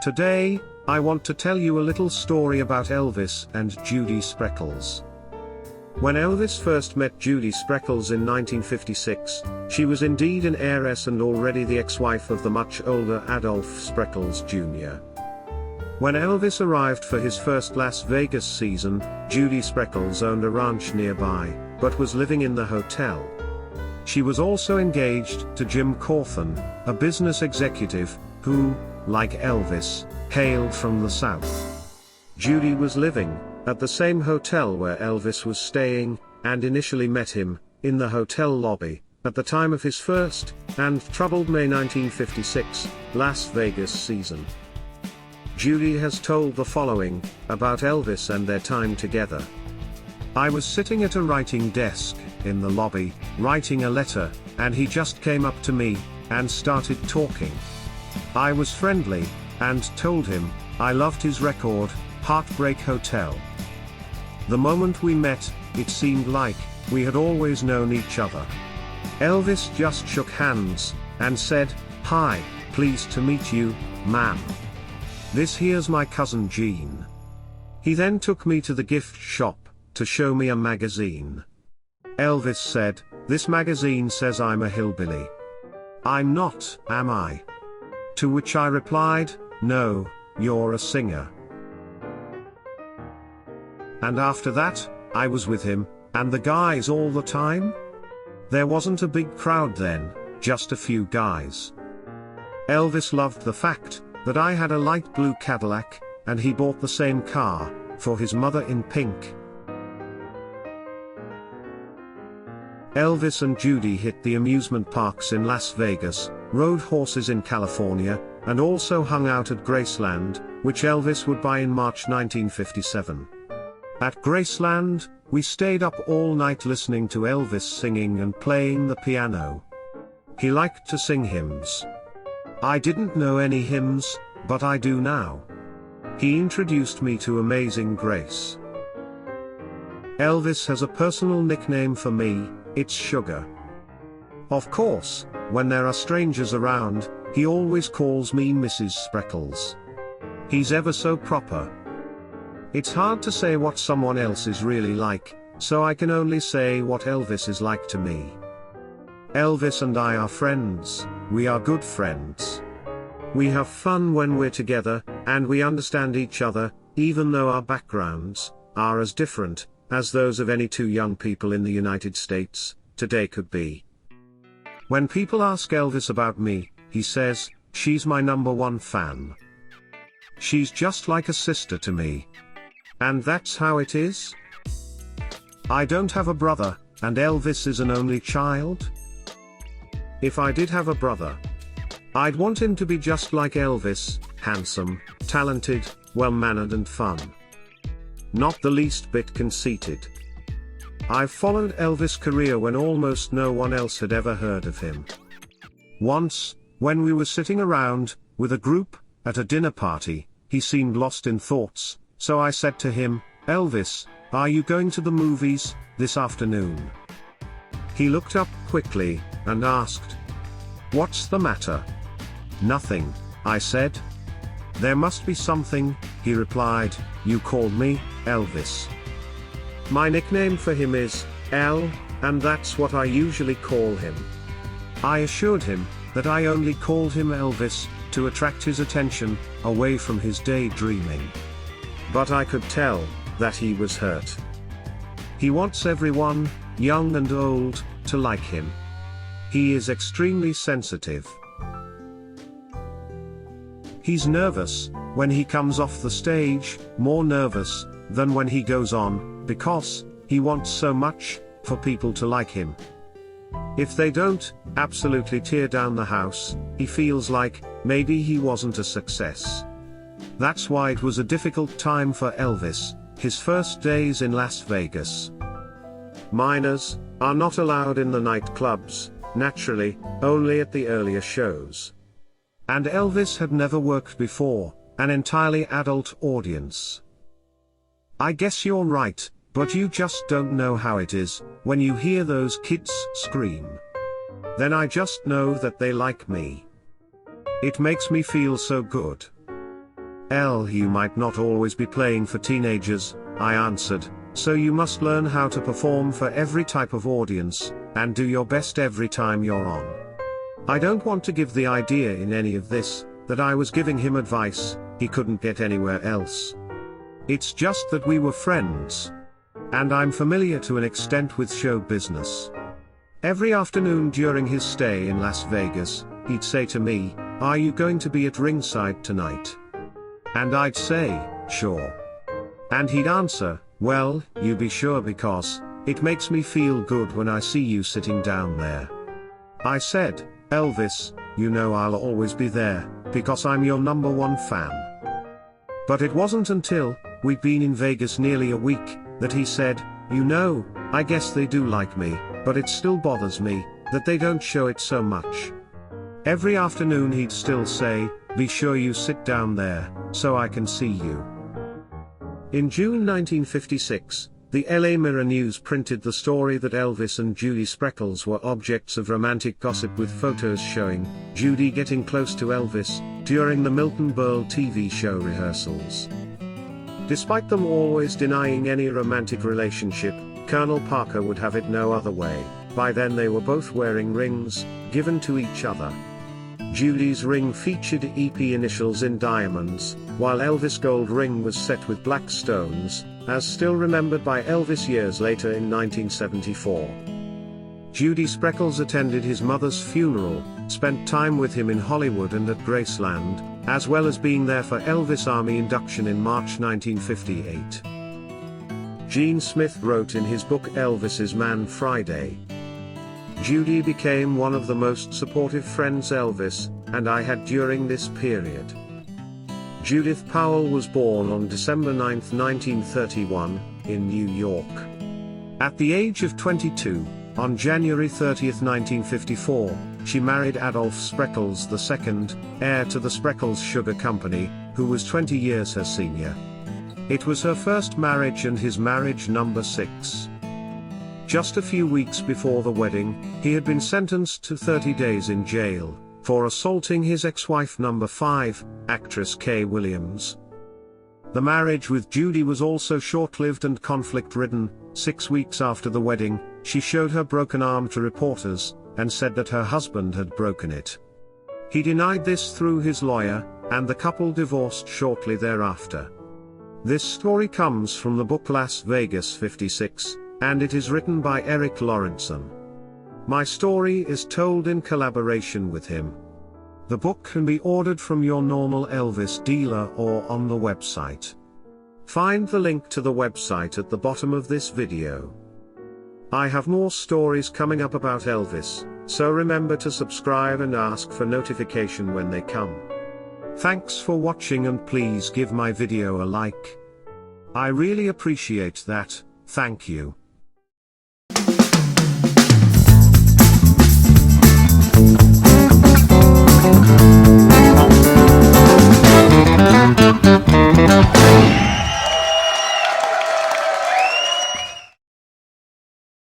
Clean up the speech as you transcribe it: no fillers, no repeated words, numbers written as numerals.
Today, I want to tell you a little story about Elvis and Judy Spreckels. When Elvis first met Judy Spreckels in 1956, she was indeed an heiress and already the ex-wife of the much older Adolph Spreckels Jr. When Elvis arrived for his first Las Vegas season, Judy Spreckels owned a ranch nearby, but was living in the hotel. She was also engaged to Jim Cawthon, a business executive, who, like Elvis, hailed from the South. Judy was living at the same hotel where Elvis was staying, and initially met him in the hotel lobby at the time of his first and troubled May 1956 Las Vegas season. Judy has told the following about Elvis and their time together. I was sitting at a writing desk in the lobby, writing a letter, and he just came up to me and started talking. I was friendly and told him I loved his record, Heartbreak Hotel. The moment we met, it seemed like we had always known each other. Elvis just shook hands and said, "Hi, pleased to meet you, ma'am. This here's my cousin Gene." He then took me to the gift shop to show me a magazine. Elvis said, "This magazine says I'm a hillbilly. I'm not, am I?" To which I replied, "No, you're a singer." And after that, I was with him and the guys all the time. There wasn't a big crowd then, just a few guys. Elvis loved the fact that I had a light blue Cadillac, and he bought the same car for his mother in pink. Elvis and Judy hit the amusement parks in Las Vegas, rode horses in California, and also hung out at Graceland, which Elvis would buy in March 1957. At Graceland, we stayed up all night listening to Elvis singing and playing the piano. He liked to sing hymns. I didn't know any hymns, but I do now. He introduced me to Amazing Grace. Elvis has a personal nickname for me, it's Sugar. Of course, when there are strangers around, he always calls me Mrs. Spreckels. He's ever so proper. It's hard to say what someone else is really like, so I can only say what Elvis is like to me. Elvis and I are friends, we are good friends. We have fun when we're together, and we understand each other, even though our backgrounds are as different as those of any two young people in the United States today could be. When people ask Elvis about me, he says, "She's my #1 fan. She's just like a sister to me." And that's how it is. I don't have a brother, and Elvis is an only child. If I did have a brother, I'd want him to be just like Elvis, handsome, talented, well-mannered and fun. Not the least bit conceited. I've followed Elvis' career when almost no one else had ever heard of him. Once, when we were sitting around with a group at a dinner party, he seemed lost in thoughts, so I said to him, "Elvis, are you going to the movies this afternoon?" He looked up quickly and asked, "What's the matter?" "Nothing," I said. "There must be something," he replied. "You called me Elvis. My nickname for him is El, and that's what I usually call him." I assured him that I only called him Elvis to attract his attention away from his daydreaming. But I could tell that he was hurt. He wants everyone, young and old, to like him. He is extremely sensitive. He's nervous when he comes off the stage, more nervous than when he goes on, because he wants so much for people to like him. If they don't absolutely tear down the house, he feels like maybe he wasn't a success. That's why it was a difficult time for Elvis, his first days in Las Vegas. Minors are not allowed in the nightclubs, naturally, only at the earlier shows. And Elvis had never worked before an entirely adult audience. I guess you're right, but you just don't know how it is when you hear those kids scream. Then I just know that they like me. It makes me feel so good. You might not always be playing for teenagers," I answered, "so you must learn how to perform for every type of audience, and do your best every time you're on." I don't want to give the idea in any of this, that I was giving him advice he couldn't get anywhere else. It's just that we were friends. And I'm familiar to an extent with show business. Every afternoon during his stay in Las Vegas, he'd say to me, "Are you going to be at Ringside tonight?" And I'd say, "Sure." And he'd answer, "Well, you be sure because it makes me feel good when I see you sitting down there." I said, "Elvis, you know I'll always be there, because I'm your #1 fan." But it wasn't until we'd been in Vegas nearly a week that he said, "You know, I guess they do like me, but it still bothers me that they don't show it so much." Every afternoon he'd still say, "Be sure you sit down there, so I can see you." In June 1956, the LA Mirror News printed the story that Elvis and Judy Spreckels were objects of romantic gossip, with photos showing Judy getting close to Elvis during the Milton Berle TV show rehearsals. Despite them always denying any romantic relationship, Colonel Parker would have it no other way. By then they were both wearing rings, given to each other. Judy's ring featured EP initials in diamonds, while Elvis' gold ring was set with black stones, as still remembered by Elvis years later in 1974. Judy Spreckels attended his mother's funeral, spent time with him in Hollywood and at Graceland, as well as being there for Elvis Army induction in March 1958. Gene Smith wrote in his book Elvis's Man Friday, "Judy became one of the most supportive friends Elvis and I had during this period." Judith Powell was born on December 9, 1931, in New York. At the age of 22, on January 30, 1954, she married Adolph Spreckels II, heir to the Spreckels Sugar Company, who was 20 years her senior. It was her first marriage and his marriage number 6. Just a few weeks before the wedding, he had been sentenced to 30 days in jail for assaulting his ex-wife number 5, actress Kay Williams. The marriage with Judy was also short-lived and conflict-ridden. 6 weeks after the wedding, she showed her broken arm to reporters, and said that her husband had broken it. He denied this through his lawyer, and the couple divorced shortly thereafter. This story comes from the book Las Vegas 56, and it is written by Eric Lawrenson. My story is told in collaboration with him. The book can be ordered from your normal Elvis dealer or on the website. Find the link to the website at the bottom of this video. I have more stories coming up about Elvis, so remember to subscribe and ask for notification when they come. Thanks for watching, and please give my video a like. I really appreciate that, thank you.